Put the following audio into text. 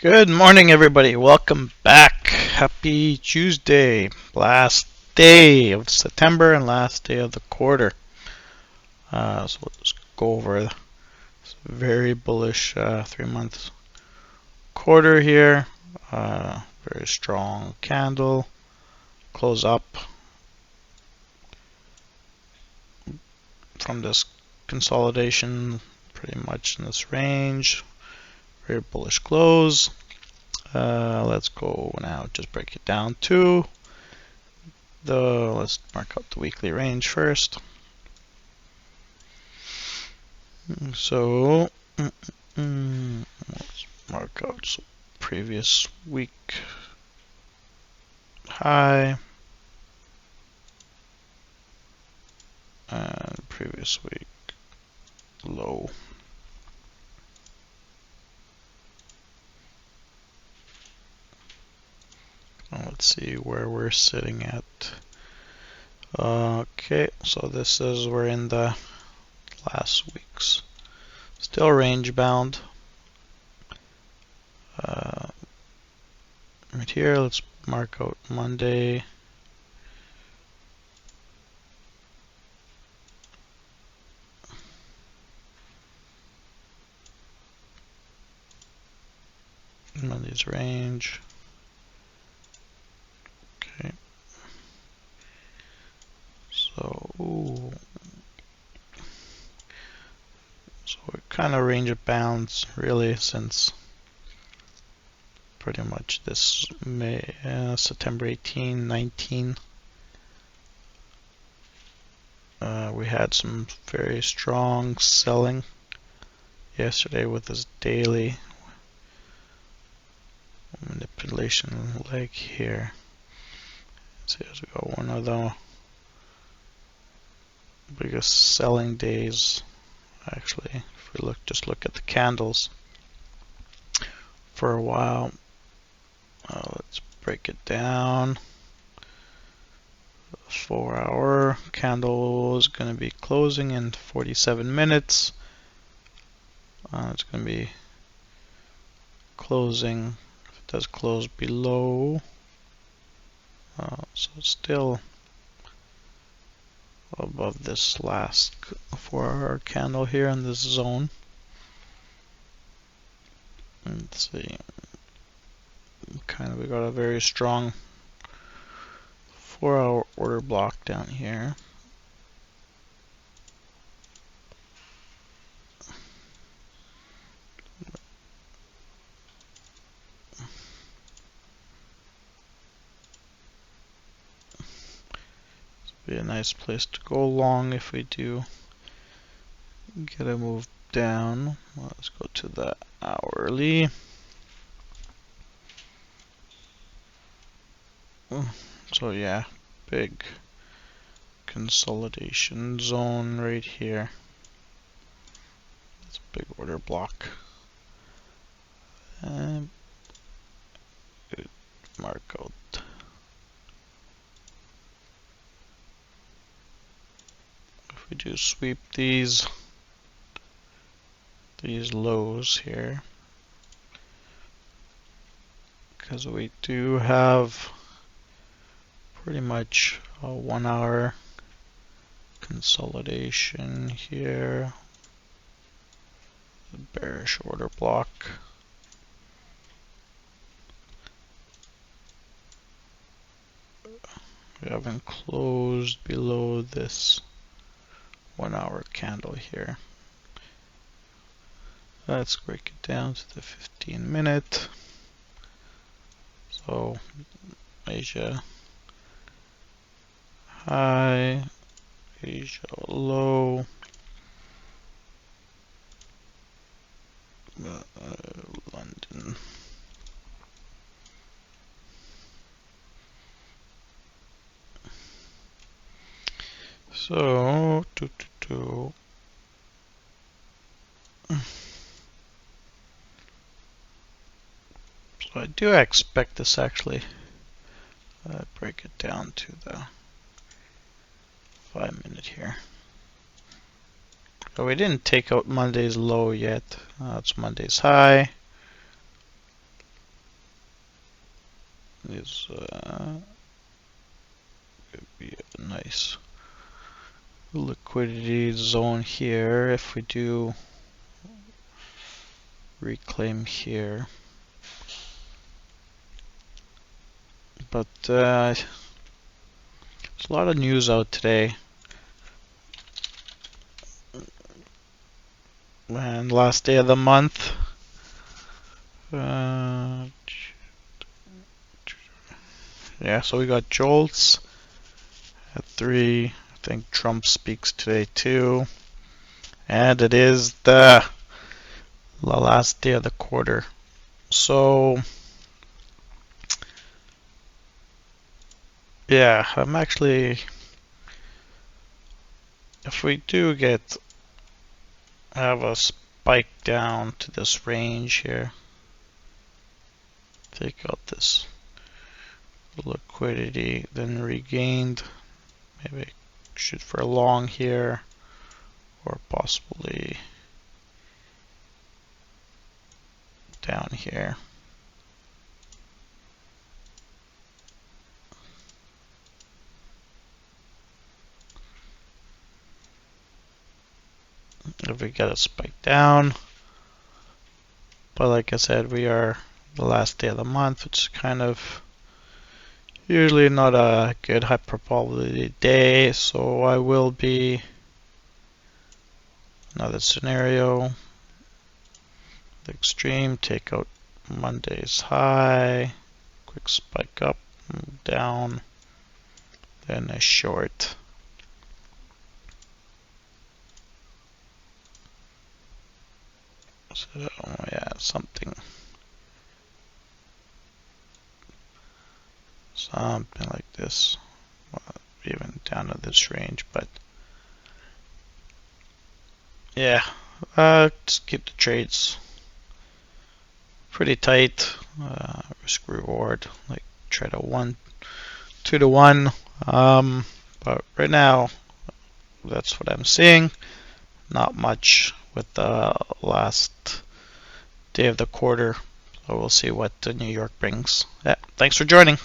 Good morning, everybody. Welcome back. Happy Tuesday. Last day of September and last day of the quarter. So we'll just go over this very bullish 3 month quarter here. Very strong candle. Close up from this consolidation pretty much in this range. Very bullish close. Let's go now, just break it down to let's mark out the weekly range first. So let's mark out previous week high and previous week low. Let's see where we're sitting at. Okay, so we're in the last week's, still range bound. Right here, let's mark out Monday. Monday's range. Okay. So we're kind of range of bounds really since pretty much this September 18, 19. We had some very strong selling yesterday with this daily manipulation leg here. So here's we got one of the biggest selling days. Actually, if we just look at the candles for a while. Let's break it down. 4-hour candle is going to be closing in 47 minutes. It's going to be closing, if it does close below, so it's still above this last 4-hour candle here in this zone. Let's see, we got a very strong 4-hour order block down here. Be a nice place to go long if we do get a move down. Let's go to the hourly. So yeah, big consolidation zone right here. It's a big order block. And mark out. If we do sweep these lows here, because we do have pretty much a 1-hour consolidation here, the bearish order block. We haven't closed below this 1-hour candle here. Let's break it down to the 15-minute. So Asia high, Asia low, London. So I do expect this actually break it down to the 5-minute here. So we didn't take out Monday's low yet. It's Monday's high. is could be a nice liquidity zone here if we do reclaim here. But there's a lot of news out today. And last day of the month. Yeah, so we got jolts at 3. I think Trump speaks today too. And it is the last day of the quarter. So, yeah, I'm actually, if we do have a spike down to this range here, take out this liquidity, then regained, maybe shoot for a long here, or possibly down here. If we get a spike down, but like I said, we are the last day of the month, which is kind of usually not a good high probability day, so I will be another scenario. The extreme, take out Monday's high, quick spike up, down, then a short. So yeah, something like this, well, even down to this range, but yeah, just keep the trades pretty tight. Risk reward, like try to 2 to 1. But right now, that's what I'm seeing. Not much with the last day of the quarter. So we'll see what New York brings. Yeah, thanks for joining.